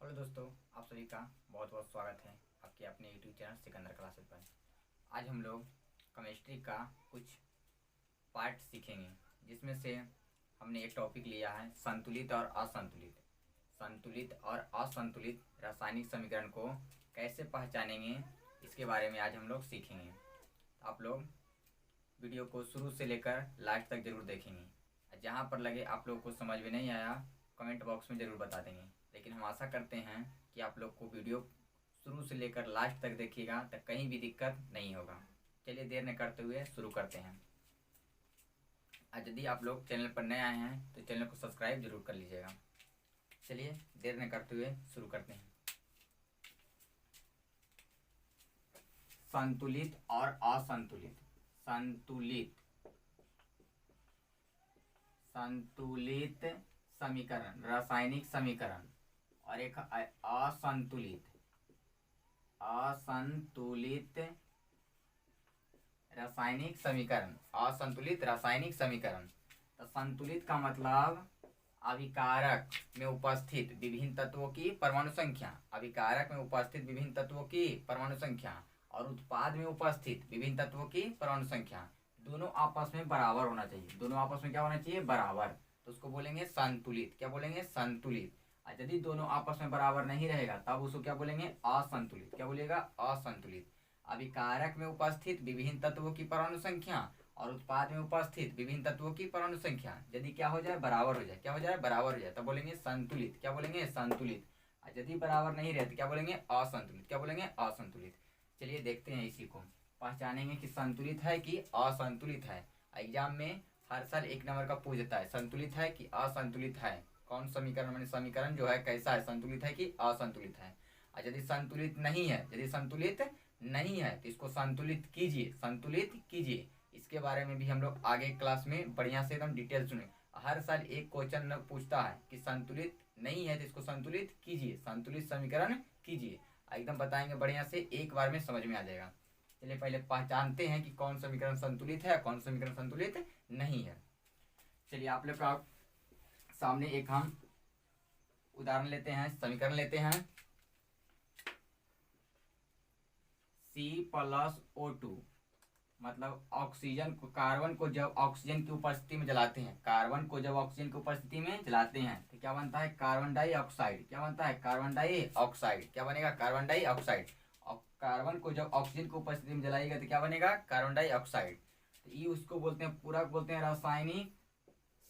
Hello दोस्तों, आप सभी का बहुत बहुत स्वागत है आपके अपने यूट्यूब चैनल सिकंदर क्लासेस पर। आज हम लोग केमिस्ट्री का कुछ पार्ट सीखेंगे, जिसमें से हमने एक टॉपिक लिया है संतुलित और असंतुलित। संतुलित और असंतुलित रासायनिक समीकरण को कैसे पहचानेंगे, इसके बारे में आज हम लोग सीखेंगे। आप लोग वीडियो को शुरू से लेकर लास्ट तक ज़रूर देखेंगे। जहाँ पर लगे आप लोग को समझ में नहीं आया, कमेंट बॉक्स में ज़रूर बता देंगे। लेकिन हम आशा करते हैं कि आप लोग को वीडियो शुरू से लेकर लास्ट तक देखिएगा तो कहीं भी दिक्कत नहीं होगा। चलिए देर न करते हुए शुरू करते हैं। आज यदि आप लोग चैनल पर नए आए हैं तो चैनल को सब्सक्राइब जरूर कर लीजिएगा। चलिए देर न करते हुए शुरू करते हैं। संतुलित और असंतुलित। संतुलित समीकरण, रासायनिक समीकरण, और एक असंतुलित रासायनिक समीकरण। असंतुलित रासायनिक समीकरण। तो संतुलित का मतलब अभिकारक में उपस्थित विभिन्न तत्वों की परमाणु संख्या, अभिकारक में उपस्थित विभिन्न तत्वों की परमाणु संख्या और उत्पाद में उपस्थित विभिन्न तत्वों की परमाणु संख्या दोनों आपस में बराबर होना चाहिए। दोनों आपस में क्या होना चाहिए? बराबर। तो उसको बोलेंगे संतुलित। क्या बोलेंगे? संतुलित। और यदि दोनों आपस में बराबर नहीं रहेगा तब उसको क्या बोलेंगे? असंतुलित। क्या बोलेगा? असंतुलित। अभिकारक में उपस्थित विभिन्न तत्वों की परमाणु संख्या और उत्पाद में उपस्थित विभिन्न तत्वों की परमाणु संख्या यदि क्या हो जाए? बराबर हो जाए। क्या हो जाए? बराबर हो जाए, तब बोलेंगे संतुलित। क्या बोलेंगे? संतुलित। यदि बराबर नहीं रहे तो क्या बोलेंगे? असंतुलित। क्या बोलेंगे? असंतुलित। चलिए देखते हैं, इसी को पहचानेंगे कि संतुलित है कि असंतुलित है। एग्जाम में हर साल 1 नंबर का पूछता है, संतुलित है कि असंतुलित है। कौन समीकरण, मैंने समीकरण जो है कैसा है, संतुलित है कि असंतुलित है। और यदि संतुलित नहीं है, यदि संतुलित नहीं है तो इसको संतुलित कीजिए, संतुलित कीजिए। इसके बारे में भी हम लोग आगे क्लास में बढ़िया से एकदम डिटेल सुने। हर साल एक क्वेश्चन पूछता है कि संतुलित नहीं है तो इसको संतुलित कीजिए, संतुलित समीकरण कीजिए। एकदम बताएंगे बढ़िया से, एक बार में समझ में आ जाएगा। चलिए पहले पहचानते हैं कि कौन समीकरण संतुलित है, कौन समीकरण संतुलित नहीं है। चलिए आप लोग का सामने एक हम उदाहरण लेते हैं, समीकरण लेते हैं। C+O2 मतलब ऑक्सीजन को, कार्बन को जब ऑक्सीजन की उपस्थिति में जलाते हैं, कार्बन को जब ऑक्सीजन की उपस्थिति में जलाते हैं तो क्या बनता है? Carbon dioxide. क्या बनता है? Carbon dioxide. क्या बनेगा? Carbon dioxide. और कार्बन को जब ऑक्सीजन की उपस्थिति में जलाएगा तो क्या बनेगा? Carbon dioxide. तो ये उसको बोलते हैं, पूरा बोलते हैं रासायनिक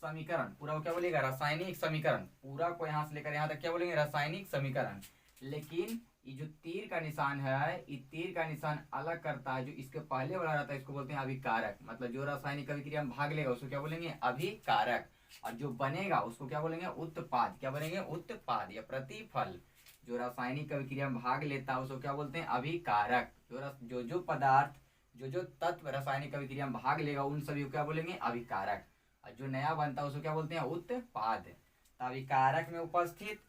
समीकरण। पूरा को क्या बोलेगा? रासायनिक समीकरण। पूरा को यहाँ से लेकर यहाँ तक क्या बोलेंगे? रासायनिक समीकरण। लेकिन ये जो तीर का निशान है, ये तीर का निशान अलग करता है। जो इसके पहले वाला रहता है इसको बोलते हैं अभिकारक। मतलब जो रासायनिक अभिक्रिया में भाग लेगा उसको क्या बोलेंगे? अभिकारक। और जो बनेगा उसको क्या बोलेंगे? उत्पाद। क्या बोलेंगे? उत्पाद या प्रतिफल। जो रासायनिक अभिक्रिया में भाग लेता है उसको क्या बोलते हैं? अभिकारक। जो पदार्थ, जो तत्व रासायनिक अभिक्रिया में भाग लेगा उन सभी को क्या बोलेंगे? अभिकारक। और जो नया बनता है उसको क्या बोलते हैं? उत्पाद। तो अभिकारक में उपस्थित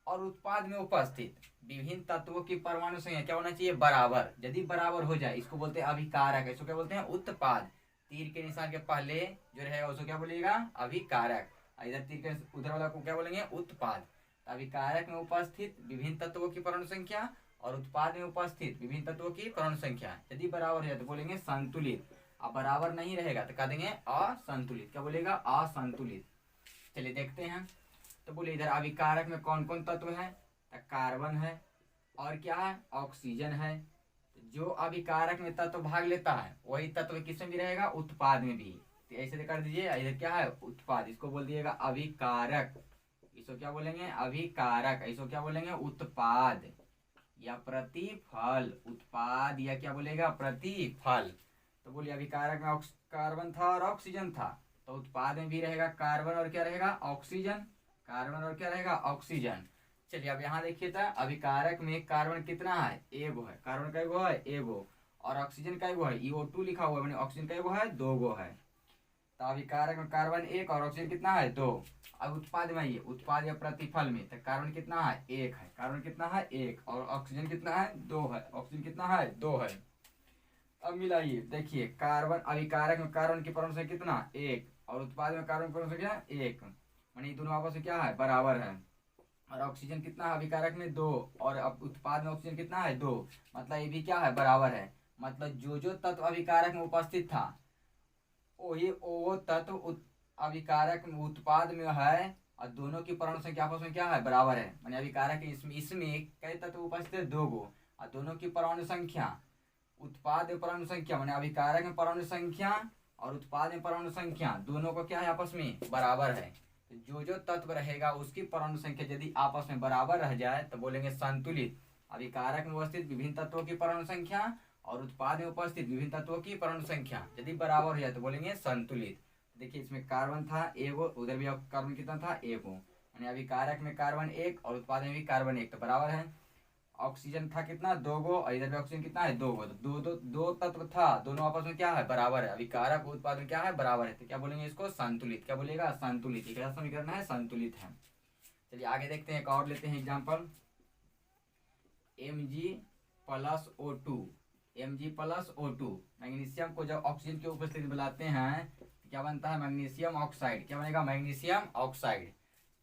और उत्पाद में उपस्थित विभिन्न तत्वों की परमाणु संख्या क्या होना चाहिए? बराबर। यदि बराबर हो जाए इसको बोलते हैं अभिकारक, इसको क्या बोलते हैं? उत्पाद। तीर के निशान के पहले जो रहेगा उसको क्या बोलेगा? अभिकारक। इधर तीर के उधर वाला को क्या बोलेंगे? उत्पाद। तो अभिकारक में उपस्थित विभिन्न तत्वों की परमाणु संख्या और उत्पाद में उपस्थित विभिन्न तत्वों की परमाणु संख्या यदि बराबर हो जाए तो बोलेंगे संतुलित। अब बराबर नहीं रहेगा तो कह देंगे असंतुलित। क्या बोलेगा? असंतुलित। चलिए देखते हैं। तो बोले इधर अभिकारक में कौन कौन तत्व है? तो कार्बन है और क्या है? ऑक्सीजन है। जो अभिकारक में तत्व भाग लेता है वही तत्व किसमें भी रहेगा? उत्पाद में भी। तो ऐसे कर दीजिए, इधर क्या है? उत्पाद। इसको बोल दिएगा अभिकारक। इसको क्या बोलेंगे? अभिकारक। इसको क्या बोलेंगे? उत्पाद या प्रतिफल। उत्पाद या क्या बोलेगा? प्रतिफल। तो बोलिए अभिकारक में कार्बन था और ऑक्सीजन था, तो उत्पाद में भी रहेगा कार्बन और क्या रहेगा? ऑक्सीजन। कार्बन और क्या रहेगा? ऑक्सीजन। चलिए अब यहाँ देखिए तो अभिकारक में कार्बन कितना है? एगो है। कार्बन का एगो है? एगो। और ऑक्सीजन का एगो है, CO2 लिखा हुआ है, मैंने ऑक्सीजन का एगो है? 2 गो है। तो अभिकारक में कार्बन 1 और ऑक्सीजन कितना है? 2। अब उत्पाद में आइए, उत्पाद या प्रतिफल में तो कार्बन कितना है? 1 है। कार्बन कितना है? 1। और ऑक्सीजन कितना है? 2 है। ऑक्सीजन कितना है? 2 है। अब मिलाइए, देखिए कार्बन, अभिकारक में कार्बन की परमाणु संख्या कितना? 1। और उत्पाद में कार्बन की परमाणु संख्या 1। मानी दोनों आपस में क्या है? बराबर है। और ऑक्सीजन कितना है अभिकारक में 2, और अब उत्पाद में ऑक्सीजन कितना है 2, मतलब ये भी क्या है बराबर है। मतलब जो जो तत्व अभिकारक में उपस्थित था वही वो तत्व अभिकारक में उत्पाद में है, और दोनों की परमाणु संख्या आपस में क्या है बराबर है। माने अभिकारक इसमें कई तत्व उपस्थित है 2 गो, और दोनों की परमाणु संख्या उत्पाद में परमाणु संख्या माने अभिकारक में परमाणु संख्या और उत्पाद में परमाणु संख्या दोनों को क्या है आपस में बराबर है। तो जो जो तत्व रहेगा उसकी परमाणु संख्या यदि आपस में बराबर रह जाए तो बोलेंगे संतुलित। अभिकारक में उपस्थित विभिन्न तत्वों की परमाणु संख्या और उत्पाद में उपस्थित विभिन्न तत्वों की परमाणु संख्या यदि बराबर हो जाए तो बोलेंगे संतुलित। देखिए इसमें कार्बन था एगो, उधर भी कार्बन कितना था एगो, यानी अभिकारक में कार्बन 1 और उत्पाद में भी कार्बन 1, तो बराबर है। ऑक्सीजन था कितना 2 गो, और इधर भी ऑक्सीजन कितना है 2 गो, तो दो तत्व था, दोनों आपस में क्या है बराबर है। अभिकारक उत्पाद में क्या है बराबर है, तो क्या बोलेंगे इसको संतुलित। क्या बोलेगा संतुलित। एक ऐसा समीकरण है संतुलित है। चलिए आगे देखते हैं, एक और लेते हैं एग्जाम्पल। Mg+O2, Mg+O2 मैग्नीशियम को जब ऑक्सीजन की उपस्थिति में लाते हैं तो क्या बनता है मैग्नीशियम ऑक्साइड। क्या बनेगा मैग्नीशियम ऑक्साइड।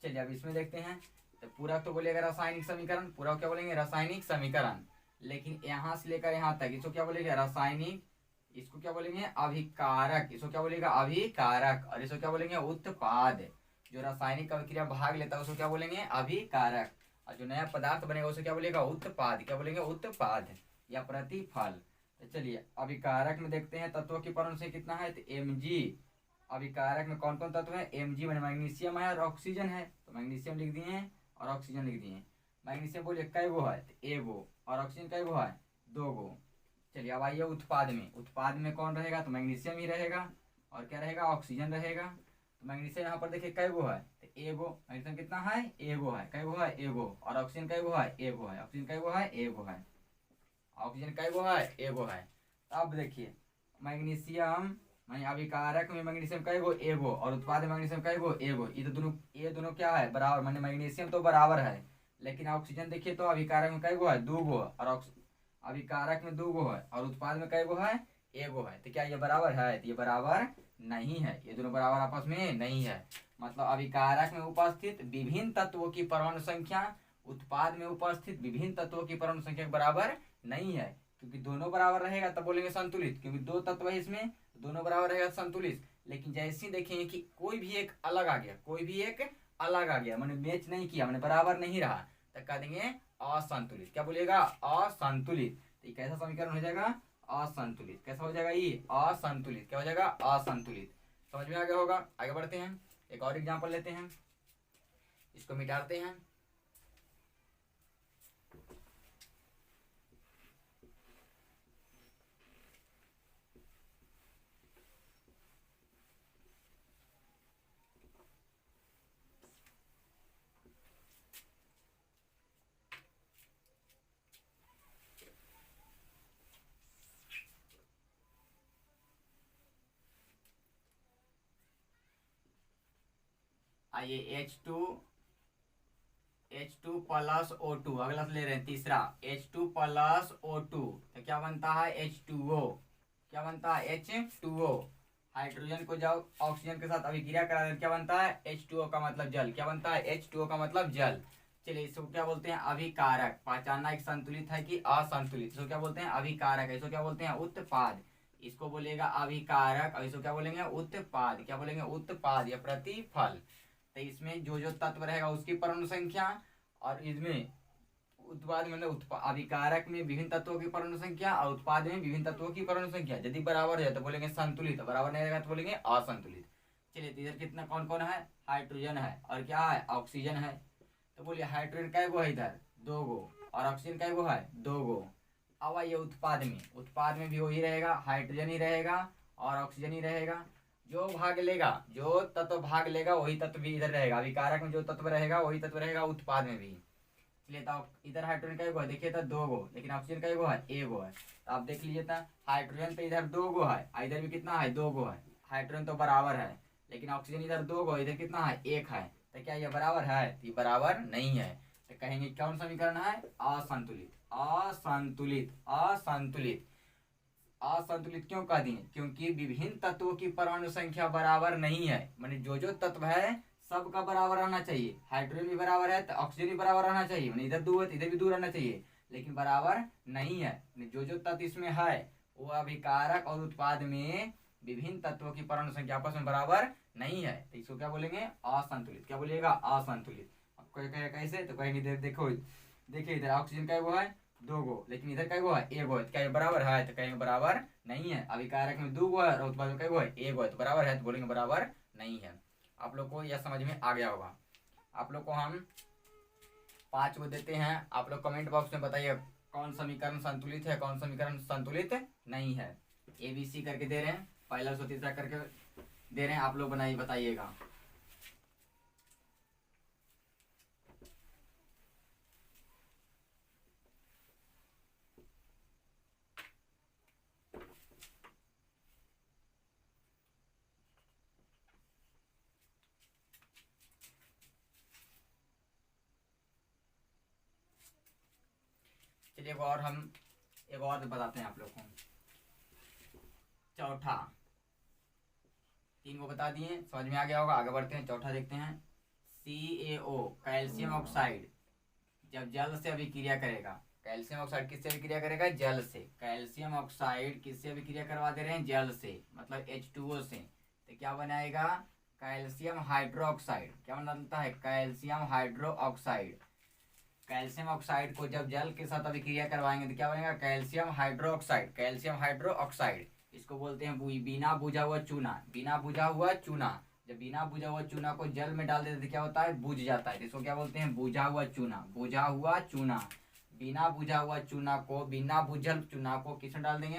चलिए अब इसमें देखते हैं, तो पूरा तो बोलेगा रासायनिक समीकरण, पूरा क्या बोलेंगे रासायनिक समीकरण, लेकिन यहाँ से लेकर यहाँ तक इसको क्या बोलेंगे रासायनिक, इसको क्या बोलेंगे अभिकारक, इसको क्या बोलेगा अभिकारक, और इसको क्या बोलेंगे उत्पाद। जो रासायनिक अभिक्रिया भाग लेता है उसको क्या बोलेंगे अभिकारक, और जो नया पदार्थ बनेगा उसे क्या बोलेगा उत्पाद। क्या बोलेंगे उत्पाद या प्रतिफल। तो चलिए अभिकारक में देखते हैं तत्वों की परमाणु संख्या कितना है, तो Mg। अभिकारक में कौन कौन तत्व है, Mg में मैग्नीशियम है और ऑक्सीजन है, तो मैग्नीशियम लिख दिए और ऑक्सीजन लिख दिए। मैग्नीशियम बोलिए कै गो है, तो एगो, और ऑक्सीजन कै गो है 2 गो। चलिए अब आइए उत्पाद में, उत्पाद में कौन रहेगा, तो मैग्नीशियम ही रहेगा, और क्या रहेगा ऑक्सीजन रहेगा। तो मैग्नीशियम यहाँ पर देखिए कै गो है, तो एगो, मैग्नीशियम कितना है एगो है, कै गो है एगो, और ऑक्सीजन कै गो है एगो है, ऑक्सीजन कै गो है एगो है, ऑक्सीजन कै गो है एगो है। अब देखिए मैग्नीशियम माने अभिकारक में मैग्नीशियम कै गो एगो, और उत्पाद में मैग्नीशियम कै गो एगो, ये दोनों क्या है बराबर, माने मैग्नीशियम तो बराबर है, लेकिन ऑक्सीजन देखिए तो अभिकारक में कै गो है 2 गो, और अभिकारक में 2 गो है और उत्पाद में कै गो है एगो है, तो क्या ये बराबर है, तो ये बराबर नहीं है, ये दोनों बराबर आपस में नहीं है। मतलब अभिकारक में उपस्थित विभिन्न तत्वों की परमाणु संख्या उत्पाद में उपस्थित विभिन्न तत्वों की परमाणु संख्या बराबर नहीं है, क्योंकि दोनों बराबर रहेगा तब बोलेंगे संतुलित, क्योंकि 2 तत्व है इसमें, दोनों बराबर रहेगा संतुलित। लेकिन जैसे ही देखेंगे कि कोई भी एक अलग आ गया, कोई भी एक अलग आ गया, मैंने मैच नहीं किया, मैंने बराबर नहीं रहा, तो कह देंगे असंतुलित। क्या बोलेगा असंतुलित। तो ये कैसा समीकरण हो जाएगा असंतुलित। कैसा हो जाएगा ये असंतुलित। क्या हो जाएगा असंतुलित। समझ में आ गया होगा। आगे बढ़ते हैं, एक और एग्जांपल लेते हैं, इसको मिटाते हैं। आइए H2 + O2 अगला ले रहे हैं तीसरा H2 + O2, तो क्या बनता है H2O। क्या बनता है H2O। हाइड्रोजन को जब ऑक्सीजन के साथ अभिक्रिया करा देते क्या बनता है H2O का मतलब जल। क्या बनता है H2O का मतलब जल। चलिए इसको क्या बोलते हैं अभिकारक। पहचानना एक संतुलित है कि असंतुलित। इसको क्या बोलते हैं अभिकारक, इसको क्या बोलते हैं उत्पाद। इसको बोलेगा अभिकारक और इसको क्या बोलेंगे उत्पाद। क्या बोलेंगे उत्पाद या प्रतिफल। तो इसमें जो जो तत्व रहेगा उसकी परमाणु संख्या, और इसमें उत्पाद मतलब अभिकारक में विभिन्न तत्वों की परमाणु संख्या और उत्पाद में विभिन्न तत्वों की परमाणु संख्या यदि बराबर है तो बोलेंगे संतुलित, बराबर नहीं रहेगा तो बोलेंगे असंतुलित। चलिए इधर कितना कौन कौन है, हाइड्रोजन है और क्या है ऑक्सीजन है। तो बोलिए हाइड्रोजन कै गो है इधर 2 गो, और ऑक्सीजन कै गो है 2 गो। अब आइए उत्पाद में, उत्पाद में भी वही रहेगा, हाइड्रोजन ही रहेगा और ऑक्सीजन ही रहेगा। जो भाग लेगा, जो तत्व भाग लेगा वही तत्व भी इधर रहेगा। अभिकारक में जो तत्व रहेगा वही तत्व रहेगा उत्पाद में भी। इसलिए तो इधर हाइड्रोजन का 1 गो है, देखिए था 2 गो, लेकिन ऑक्सीजन का 1 गो है 1 गो है। तो आप देख लीजिए था हाइड्रोजन तो इधर 2 गो है, इधर भी कितना है 2 गो है। हाइड्रोजन तो बराबर है, लेकिन ऑक्सीजन इधर 2 गो, इधर कितना है 1 है। तो क्या ये बराबर है, तो ये बराबर नहीं है। तो कहेंगे कौन समीकरण है असंतुलित। असंतुलित असंतुलित असंतुलित क्यों कह दिए, क्योंकि विभिन्न तत्वों की परमाणु संख्या बराबर नहीं है। माने जो जो तत्व है सबका बराबर रहना चाहिए, हाइड्रोजन भी बराबर है तो ऑक्सीजन भी बराबर रहना चाहिए, मैंने इधर 2 है तो इधर भी 2 रहना चाहिए, लेकिन बराबर नहीं है। जो जो तत्व इसमें है वो अभिकारक और उत्पाद में विभिन्न तत्वों की परमाणु संख्या आपस में बराबर नहीं है, तो इसको क्या बोलेंगे? असंतुलित। क्या बोलिएगा? असंतुलित। अब कोई कहे कैसे, तो कहेंगे देखो, देखिए इधर ऑक्सीजन का वो है 2 गो, लेकिन इधर का वो है 1 गो है, तो क्या ये बराबर है? तो कहेंगे बराबर नहीं है। अभिकारक में 2 गो है और उत्पाद में क्या वो है? 1 गो है, तो बराबर है, तो बोलेंगे बराबर नहीं है। आप लोग को यह समझ में आ गया होगा। आप लोग को हम 5 को देते हैं, आप लोग कमेंट बॉक्स में बताइए कौन समीकरण संतुलित है, कौन समीकरण संतुलित नहीं है। ABC करके दे रहे हैं, पहला से तीसरा करके दे रहे हैं, आप लोग बनाइए, बताइएगा। चलिए एक और बताते हैं आप लोग को। चौथा, 3 को बता दिए, समझ में आ गया होगा। आगे बढ़ते हैं, चौथा देखते हैं। CaO कैल्शियम ऑक्साइड जब जल से अभिक्रिया करेगा, कैल्शियम ऑक्साइड किससे अभिक्रिया करेगा? जल से। कैल्शियम ऑक्साइड किससे अभिक्रिया करवा दे रहे हैं? जल से, मतलब H2O से। तो क्या बनाएगा? Calcium hydroxide. क्या बनाता है? Calcium hydroxide. कैल्शियम ऑक्साइड को जब जल के साथ अभिक्रिया करवाएंगे तो क्या बनेगा? Calcium hydroxide. कैल्शियम हाइड्रोक्साइड इसको बोलते हैं बिना बुझा हुआ चूना। बिना बुझा हुआ चूना, जब बिना बुझा हुआ चूना को जल में डाल देते तो क्या होता है? बुझ जाता है। इसको क्या बोलते हैं? बुझा हुआ चूना। बुझा हुआ चूना। बिना बुझा हुआ चूना को, बिना बुझल चूना को किसमें डाल देंगे?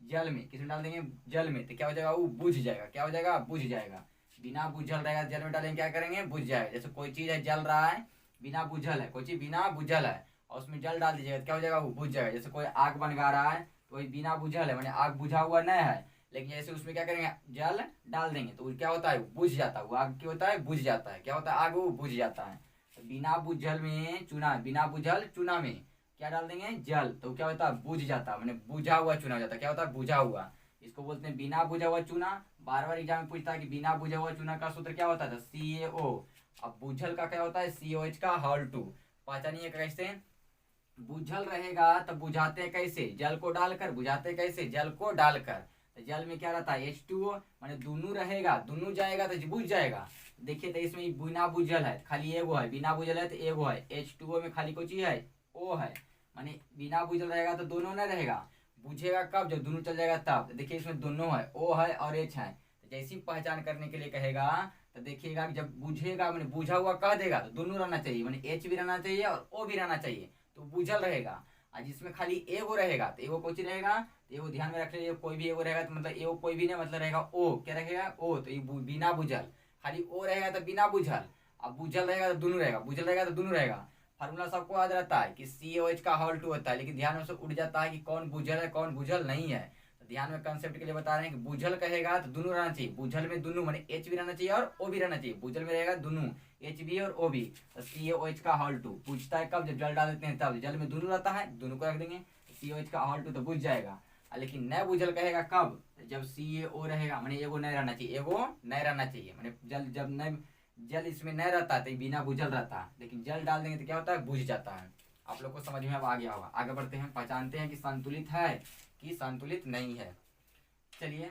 जल में। किसमें डाल देंगे? जल में। तो क्या हो जाएगा? वो बुझ जाएगा। क्या हो जाएगा? बुझ जाएगा। बिना बुझल रहेगा, जल में डालेंगे, क्या करेंगे? बुझ जाएगा। जैसे कोई चीज है, जल रहा है, बिना बुझल है, कोई चीज बिना बुझल है और उसमें जल डाल दीजिएगा, क्या हो जाएगा? वो बुझ जाएगा। जैसे कोई आग बनगा रहा है तो वही बिना बुझल है, मैंने आग बुझा हुआ नहीं है, लेकिन जैसे उसमें क्या करेंगे? जल डाल देंगे तो क्या होता है? बुझ जाता है। वो आग क्या होता है? बुझ जाता है। क्या होता है? आग वो बुझ जाता है। तो बिना बुझल में चूना, बिना बुझल चूना में क्या डाल देंगे? जल, तो क्या होता है? बुझ जाता है, मैंने बुझा हुआ चूना हो जाता है। क्या होता है? बुझा हुआ। इसको बोलते हैं बिना बुझा हुआ चूना। बार बार एग्जाम में पूछता है कि बिना बुझा हुआ चूना का सूत्र क्या होता है? CaO। अब बुझल का क्या होता है? COH का हॉल 2। पहचानिए कैसे। बुझल रहेगा तो बुझाते कैसे? जल को डालकर। बुझाते कैसे? जल को डालकर। तो जल में क्या रहता है? H2O, माने दोनों रहेगा, दोनों जाएगा तो बुझ जाएगा। देखिए तो इसमें बिना बुझल है, खाली एगो है, बिना बुझल है तो एगो है। H2O में खाली कोई है? O है। माने बिना बुझल रहेगा तो दोनों नहीं रहेगा। बुझेगा कब? जब दोनों चल जाएगा तब। देखिए इसमें दोनों है, O है और H है। तो जैसी पहचान करने के लिए कहेगा तो देखिएगा कि जब बुझेगा, मैंने बुझा हुआ कह देगा तो दोनों रहना चाहिए, मैंने H भी रहना चाहिए और O भी रहना चाहिए, तो बुझल रहेगा। और जिसमें खाली एगो रहेगा तो एगो कुछ रहेगा, तो एगो ध्यान में रख लीजिए, कोई भी एगो रहेगा तो मतलब एगो कोई भी नहीं, मतलब रहेगा O। क्या रहेगा? O। तो ये बिना बुझल। खाली O रहेगा तो बिना बुझल, अब बुझल रहेगा तो दोनों रहेगा, बुझल रहेगा तो दोनों रहेगा। फार्मूला सबको याद रहता है कि COH का हॉल 2 होता है, लेकिन ध्यान में से उड़ जाता है कि कौन बुझल है कौन बुझल नहीं है। तो ध्यान में कंसेप्ट के लिए बता रहे हैं कि बुझल कहेगा तो दोनों रहना चाहिए। बुझल में दोनों, माने H भी रहना चाहिए और O भी रहना चाहिए। बुझल में रहेगा दोनों, H भी और O भी। तो COH का हॉल 2 पूछता है कब? जब जल डाल देते हैं तब। जल में दोनों रहता है, दोनों को रख देंगे, COH का हॉल 2 तो बुझ जाएगा। लेकिन न बुझल कहेगा कब? जब CaO रहेगा, माने एगो नहीं रहना चाहिए, एगो नहीं रहना चाहिए, माने जल जब नहीं, जल इसमें नहीं रहता तो बिना बुझल रहता है, लेकिन जल डाल देंगे तो क्या होता है? बुझ जाता है। आप लोग को समझ में अब आ गया होगा। आगे बढ़ते हैं, पहचानते हैं कि संतुलित है कि संतुलित नहीं है। चलिए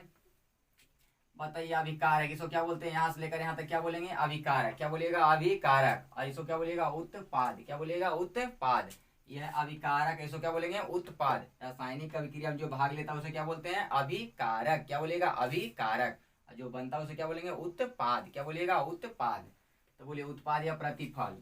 बताइए, अभिकारक इसको क्या बोलते हैं? यहाँ से लेकर यहाँ तक क्या बोलेंगे? अभिकारक। क्या बोलिएगा? अभिकारक। और इसको क्या बोलिएगा? उत्पाद। क्या बोलिएगा? उत्पाद। यह अभिकारक, इसको क्या बोलेंगे? उत्पाद। रासायनिक अभिक्रिया में जो भाग लेता है उसे क्या बोलते हैं? अभिकारक। क्या बोलिएगा? अभिकारक। जो बनता है उसे क्या बोलेंगे? उत्पाद। क्या बोलिएगा? उत्पाद। तो बोलिए उत्पाद या प्रतिफल।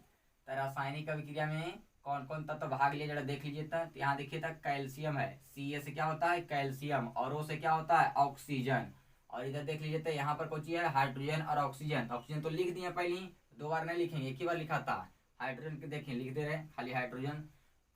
तो रासायनिक अभिक्रिया में कौन कौन तत्व भाग लिया जरा देख लीजिए। तो यहाँ देखिए तक कैल्शियम है, Ca से क्या होता है? कैल्शियम। और O से क्या होता है? ऑक्सीजन। और इधर देख लीजिए तो यहाँ पर कुछ है हाइड्रोजन और ऑक्सीजन। ऑक्सीजन तो लिख दिए पहले ही, 2 बार नहीं लिखेंगे, एक ही बार लिखा था। हाइड्रोजन के देखिए लिख दे रहे खाली हाइड्रोजन।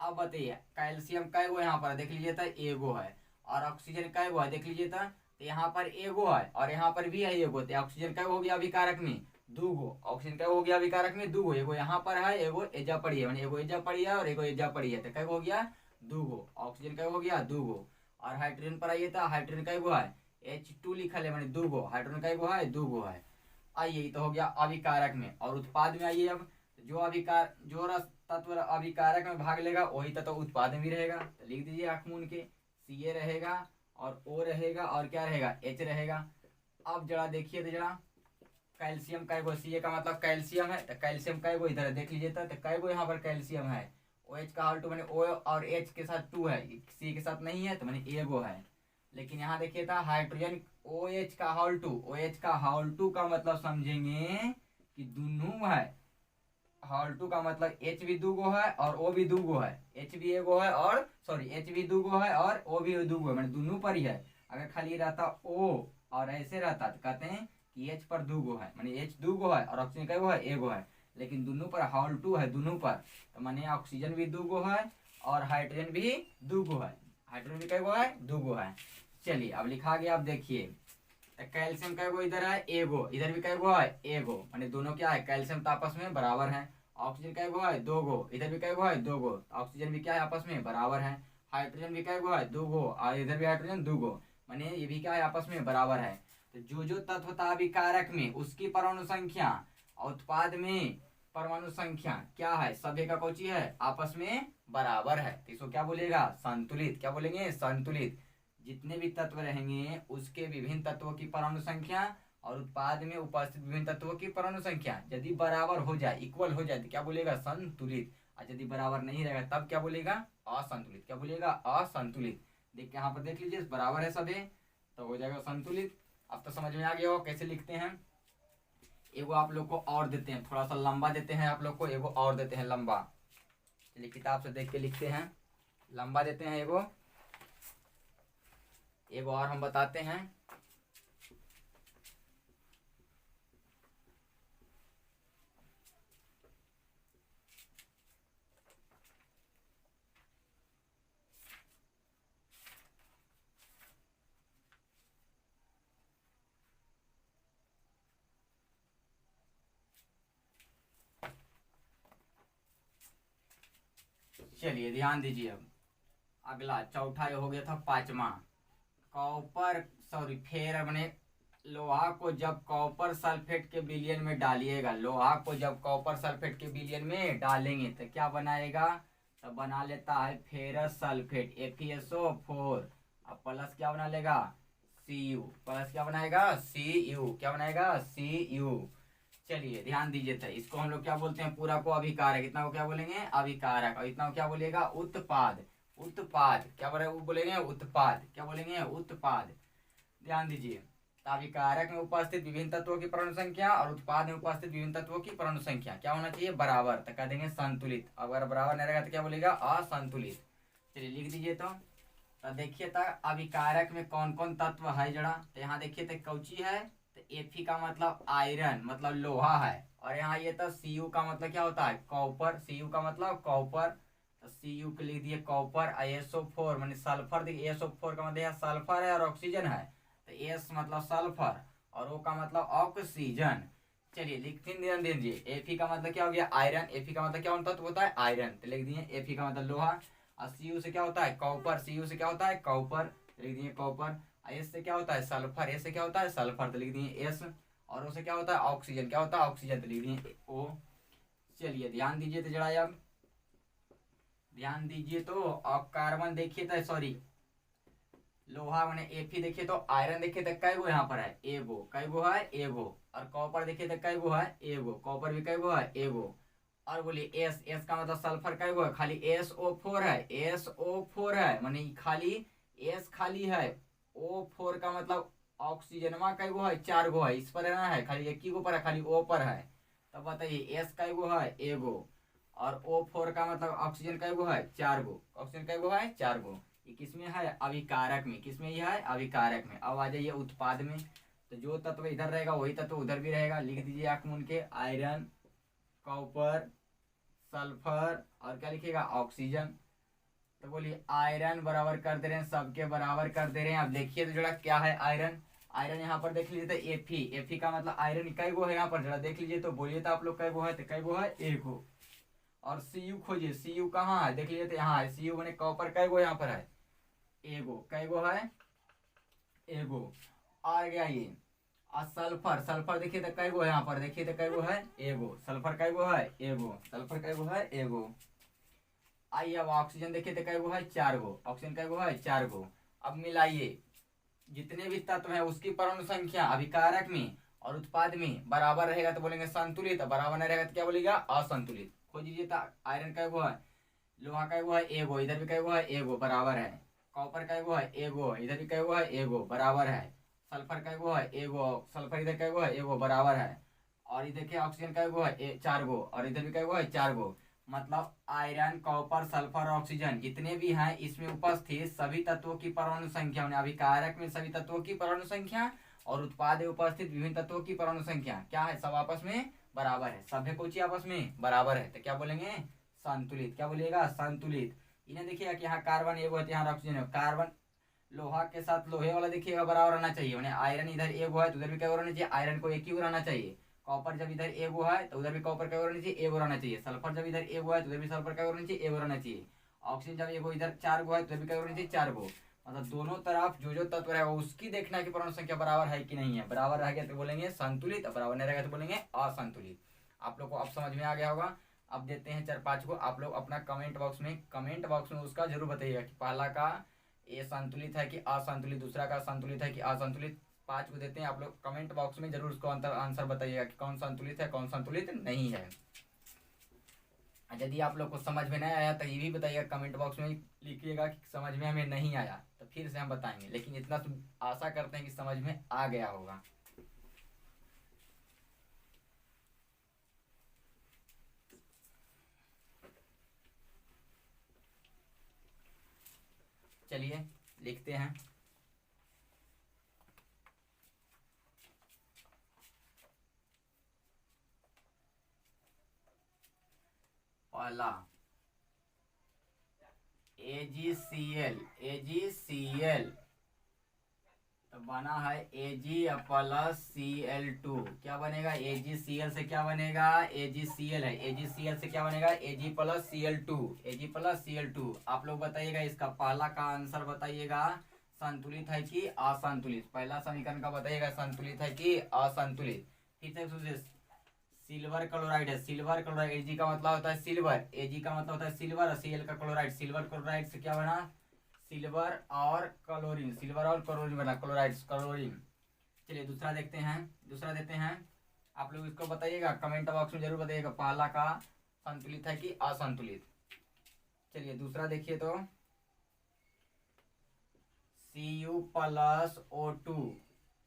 अब बताइए कैल्शियम का एगो यहाँ पर देख लीजिए तो एगो है, और ऑक्सीजन का एगो है देख लीजिए तो यहाँ पर एगो है और यहाँ पर भी है एगो। तो ऑक्सीजन का हो गया अभिकारक में 2 गो, ऑक्सीजन का हो गया अभिकारक में 2 गो। एगो यहाँ पर है, एगो एजा पड़ी है, एगो एजा पड़ी है और एगो एजा पड़ी है, तो क्या हो गया? 2 गो। ऑक्सीजन का हो गया 2 गो। और हाइड्रोजन पर आइए तो हाइड्रोजन का एगो है H2 लिखल है, 2 गो। हाइड्रोजन का एगो है 2 गो है। आइए तो हो गया अभिकारक में। और उत्पाद में आइए, अब जो रस तत्व अभिकारक में भाग लेगा वही तत्व उत्पाद में भी रहेगा। तो लिख दीजिए आँख मूंद के, Ca रहेगा और O रहेगा और क्या रहेगा, H रहेगा। अब जरा देखिए तो जरा कैल्शियम का एगो, Ca का मतलब कैल्शियम है, तो कैल्शियम का एगो इधर देख लीजिए तो कै गो यहाँ पर कैल्शियम है। OH का हाल 2 मैंने O और H के साथ 2 है, C के साथ नहीं है तो मैंने एगो है। लेकिन यहाँ देखिए था हाइड्रोजन OH का हाल 2, OH का हाल 2 का मतलब समझेंगे कि दोनों है। हाल 2 का मतलब H भी दूगो है और O भी दूगो है, H भी एगो है और H भी दूगो है और O भी दूगो है, मतलब दोनों पर ही है। अगर खाली रहता O और ऐसे रहता तो कहते हैं कि H पर दूगो है, माने H दूगो है और ऑक्सीजन का है एगो है। लेकिन दोनों पर हाल 2 है दोनों पर, तो माने ऑक्सीजन भी दूगो है और हाइड्रोजन भी दूगो है, हाइड्रोजन भी कैगो है, दूगो है। चलिए अब लिखा गया, अब देखिए कैल्शियम कैगो इधर है एगो, इधर भी कैगो है एगो, माने दोनों क्या है, कैल्शियम तो आपस में बराबर है। ऑक्सीजन कैगो है दोगो, इधर भी कैगो है दोगो, ऑक्सीजन भी क्या है आपस में बराबर है। हाइड्रोजन भी कैगो है दोगो और इधर भी हाइड्रोजन दोगो, माने ये भी क्या है आपस में बराबर है। तो जो तत्व था अभिकारक में उसकी परमाणु संख्या और उत्पाद में परमाणु संख्या क्या है, सभी का कौची है, आपस में बराबर है। तो इसको क्या बोलेगा, संतुलित। क्या बोलेंगे, संतुलित। जितने भी तत्व रहेंगे उसके विभिन्न तत्वों की परमाणु संख्या और उत्पाद में उपस्थित विभिन्न तत्वों की परमाणु संख्या यदि बराबर हो जाए, इक्वल हो जाए तो क्या बोलेगा, संतुलित। और यदि बराबर नहीं रहेगा तब क्या बोलेगा, असंतुलित। क्या बोलेगा, असंतुलित। देख यहाँ पर देख लीजिए बराबर है सभी तो हो जाएगा संतुलित। अब तो समझ में आ गया हो कैसे लिखते हैं। एगो आप लोग को और देते हैं, थोड़ा सा लंबा देते हैं आप लोग को, एगो और देते हैं लंबा। चलिए किताब से देख के लिखते हैं, लंबा देते हैं एगो और हम बताते हैं। चलिए ध्यान दीजिए, अब अगला चौथा हो गया था पांचवा, कॉपर फेर अपने लोहा को जब कॉपर सल्फेट के विलयन में डालिएगा, लोहा को जब कॉपर सल्फेट के विलयन में डालेंगे तो क्या बनाएगा, तो बना लेता है फेरस सल्फेट FeSO4। अब प्लस क्या बना लेगा, Cu, प्लस क्या बनाएगा, Cu, क्या बनाएगा, Cu। चलिए ध्यान दीजिए, था इसको हम लोग क्या बोलते हैं, पूरा को अभिकारक, इतना को क्या बोलेंगे, अभिकारक, और इतना को क्या बोलेगा, उत्पाद। उत्पाद क्या बोलेंगे, उत्पाद। क्या बोलेंगे, उत्पाद। ध्यान दीजिए, अभिकारक में उपस्थित विभिन्न तत्वों की परमाणु संख्या और उत्पाद में उपस्थित विभिन्न तत्वों की परमाणु संख्या क्या होना चाहिए, बराबर। तो कह देंगे संतुलित। अगर बराबर नहीं रहेगा तो क्या बोलेगा, असंतुलित। चलिए लिख दीजिए। तो देखिए तो अभिकारक में कौन कौन तत्व है जरा, तो यहाँ देखिए तो कौची है, तो Fe का मतलब आयरन, मतलब लोहा है। और यहाँ ये तो Cu का मतलब क्या होता है, कॉपर। Cu का मतलब कॉपर, तो Cu के लिख दिए कॉपर। SO4 माने सल्फर। देखिए SO4 का मतलब यहाँ सल्फर है और ऑक्सीजन है, तो S मतलब सल्फर और O का मतलब ऑक्सीजन। चलिए लिखते ध्यान दीजिए, Fe का मतलब क्या हो गया, आयरन। Fe का मतलब क्या तत्व होता है, आयरन, तो लिख दिए Fe का मतलब लोहा। और Cu से क्या होता है, कॉपर। Cu से क्या होता है, कॉपर, लिख दिए कॉपर। S से क्या होता है, सल्फर। S से क्या होता है, सल्फर, तो लिख दिए S। और O से क्या होता है, ऑक्सीजन। क्या होता है, ऑक्सीजन, तो लिख दिए O। चलिए ध्यान दीजिए तो जरा, अब ध्यान दीजिए तो कार्बन देखिए तो लोहा मैंने Fe देखिए तो आयरन देखिए तो कै गो यहाँ पर है, एगो। कै गो है, एगो। और कॉपर देखिए तो कै गो है, एगो। कॉपर भी कै गो है, एगो। और बोलिए S का मतलब सल्फर कै गो है, खाली SO4 है, SO4 है, माने खाली S खाली है। O4 का मतलब ऑक्सीजन कै गो है, 4 गो है। इस पर है खाली एक ही गो पर है, खाली O पर है। तब बताइए S कै गो है, एगो। और O4 का मतलब ऑक्सीजन कै गो है, 4 गो। ऑक्सीजन कै गो है, 4 गो। ये किसमें है, अभिकारक में। किसमें यह है, अभिकारक में। अब आ जाइए उत्पाद में, तो जो तत्व इधर रहेगा वही तत्व उधर भी रहेगा। लिख दीजिए आंख मूंद के, आयरन, कॉपर, सल्फर और क्या लिखिएगा, ऑक्सीजन। तो बोलिए आयरन बराबर कर दे रहे हैं, सबके बराबर कर दे रहे हैं। अब देखिए तो जरा क्या है आयरन। आयरन यहाँ पर देख लीजिए तो Fe का मतलब आयरन कै गो है यहाँ पर, जरा देख लीजिए तो बोलिए तो आप लोग कै गो है, तो कै गो है, एक गो। और Cu खोजिए, Cu कहाँ है, देख लीजिए तो यहाँ है। Cu मैंने कॉपर कै गो यहाँ पर है, एगो। कै गो है, एगो। आ गया ये। और सल्फर, सल्फर देखिए तो कई गो है, यहाँ पर देखिए तो कई गो है, एगो। सल्फर कई गो है, एगो। सल्फर कई गो है, एगो। आइए अब ऑक्सीजन देखिए तो कई गो है, 4 गो। ऑक्सीजन कई गो है, 4 गो। अब मिलाइए, जितने भी तत्व है उसकी परमाणु संख्या अभिकारक में और उत्पाद में बराबर रहेगा तो बोलेंगे संतुलित, बराबर नहीं रहेगा तो क्या बोलेगा, असंतुलित। खोज लीजिए तो आयरन कई गो है, लोहा कई गो है, एगो। इधर भी कई गो है, एगो, बराबर है। कॉपर कई गो है, एगो। इधर भी कई गो है, एगो, बराबर है। सल्फर कई गो है, एगो। सल्फर इधर कई गो है, एगो, बराबर है। और इधर के ऑक्सीजन कई गो है, 4 गो। और इधर भी कई गो है, 4 गो। मतलब आयरन, कॉपर, सल्फर, ऑक्सीजन जितने भी हैं इसमें उपस्थित सभी तत्वों की परमाणु संख्या, अभिकारक में सभी तत्वों की परमाणु संख्या और उत्पाद में उपस्थित विभिन्न तत्वों की परमाणु संख्या क्या है, सब आपस में बराबर है। सभी कुछ आपस में बराबर है तो क्या बोलेंगे, संतुलित। क्या बोलिएगा, संतुलित। इन्हें देखिएगा कि यहाँ कार्बन एगो है, यहाँ ऑक्सीजन है। कार्बन लोहा के साथ लोहे वाला देखिएगा बराबर रहना चाहिए, मैंने आयरन इधर एगो है तो उधर भी क्या रहना चाहिए, आयरन को एक ही रहना चाहिए। कॉपर जब इधर एगो है तो उधर भी कॉपर का रहना चाहिए, एगो रहना चाहिए। सल्फर जब इधर एगो है तो उधर भी सल्फर का रहना चाहिए, एगो रहना चाहिए। ऑक्सीजन जब एगो इधर 4 गो है तो उधर भी क्या रहना चाहिए, 4 गो। मतलब दोनों तरफ जो जो तत्व रहेगा उसकी देखना है कि परमाणु संख्या बराबर है कि नहीं है। बराबर रहेगा तो बोलेंगे संतुलित, बराबर नहीं रहेगा तो बोलेंगे असंतुलित। आप लोग को अब समझ में आ गया होगा। अब देते हैं 4-5 को, आप लोग अपना कमेंट बॉक्स में उसका जरूर बताइएगा कि पहला का ये संतुलित है कि असंतुलित, दूसरा का संतुलित है कि असंतुलित। 5 को देते हैं, आप लोग कमेंट बॉक्स में जरूर उसको आंसर बताइएगा कि कौन संतुलित है कौन संतुलित नहीं है। यदि आप लोग को समझ में नहीं आया तो ये भी बताइएगा, कमेंट बॉक्स में लिखिएगा कि समझ में हमें नहीं आया, तो फिर से हम बताएंगे। लेकिन इतना तो आशा करते हैं कि समझ में आ गया होगा। चलिए लिखते हैं। पहला AgCl तो बना है Ag प्लस Cl2। क्या बनेगा, AgCl से क्या बनेगा, AgCl है, AgCl से क्या बनेगा, Ag plus Cl2, Ag plus Cl2। आप लोग बताइएगा इसका पहला का आंसर बताइएगा, संतुलित है कि असंतुलित। पहला समीकरण का बताइएगा संतुलित है कि असंतुलित। फिर से सोचिए, सिल्वर क्लोराइड है, सिल्वर क्लोराइड, Ag का मतलब होता है सिल्वर, Ag का मतलब होता है सिल्वर और Cl का क्लोराइड। सिल्वर क्लोराइड से क्या बना, सिल्वर और क्लोरीन, सिल्वर और क्लोरीन बना, क्लोराइड क्लोरीन। चलिए दूसरा देखते हैं, दूसरा देते हैं। आप लोग इसको बताइएगा, कमेंट बॉक्स में जरूर बताइएगा पहला का संतुलित है कि असंतुलित। चलिए दूसरा देखिए तो Cu प्लस O2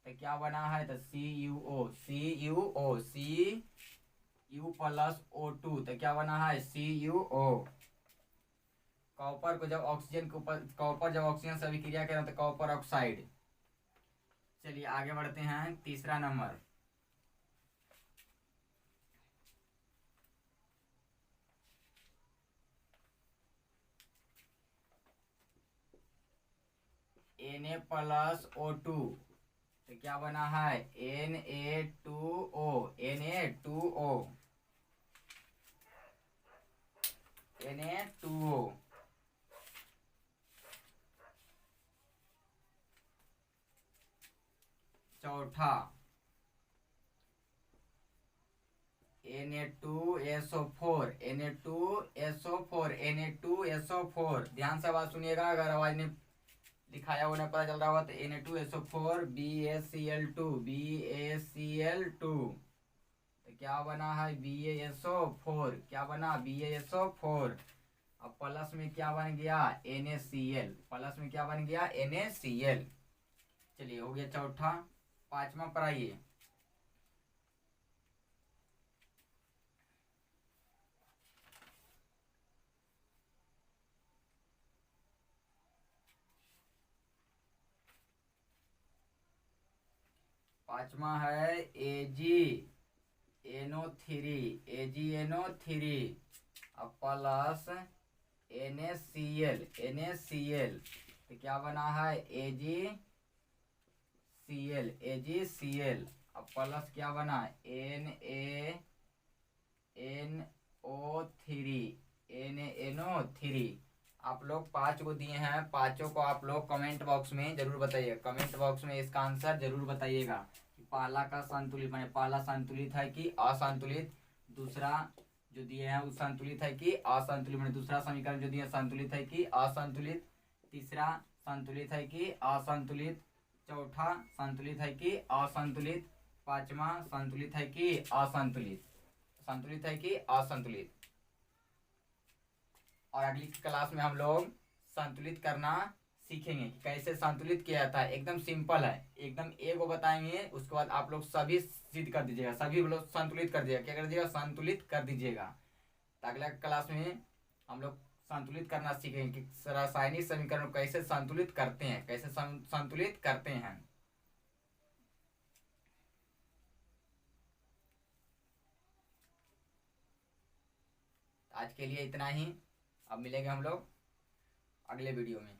तो क्या बना है, तो Cu प्लस O2 तो क्या बना है, CuO। कॉपर को जब ऑक्सीजन के ऊपर, कॉपर जब ऑक्सीजन से अभिक्रिया करें तो कॉपर ऑक्साइड। चलिए आगे बढ़ते हैं, तीसरा नंबर Na प्लस O2 तो क्या बना है, Na2O, Na2O, Na2O। चौथा Na2SO4, Na2SO4, Na2SO4। ध्यान से आवाज सुनिएगा, अगर आवाज नहीं दिखाया हुआ नहीं पता चल रहा होगा तो Na2SO4 BaCl2, BaCl2 तो क्या बना है, BaSO4। क्या बना, BaSO4। अब प्लस में क्या बन गया, NaCl, प्लस में क्या बन गया, NaCl। चलिए हो गया चौथा। पांचवा पर आइए, पांचवा है AgNO3 अब प्लस NaCl तो क्या बना है, AgCl अब प्लस क्या बना, NaNO3। आप लोग 5 को दिए हैं, पांचों को आप लोग कमेंट बॉक्स में जरूर बताइए, कमेंट बॉक्स में इसका आंसर जरूर बताइएगा कि पहला का संतुलित माने पहला संतुलित है कि असंतुलित, दूसरा जो दिए हैं वो संतुलित है कि असंतुलित, माने दूसरा समीकरण जो दिया संतुलित है कि असंतुलित, तीसरा संतुलित है कि असंतुलित, चौथा संतुलित है कि असंतुलित, पांचवा संतुलित है कि असंतुलित, संतुलित है कि असंतुलित। और अगली क्लास में हम लोग संतुलित करना सीखेंगे कि कैसे संतुलित किया जाता है। एकदम सिंपल है, एकदम एक को बताएंगे, उसके बाद आप लोग सभी सिद्ध कर दीजिएगा, सभी लोग संतुलित कर दीजिएगा। क्या कर दीजिएगा? संतुलित कर दीजिएगा। तो अगला क्लास में हम लोग संतुलित करना सीखेंगे कि रासायनिक समीकरण को कैसे संतुलित करते हैं, कैसे संतुलित करते हैं। आज के लिए इतना ही, अब मिलेंगे हम लोग अगले वीडियो में।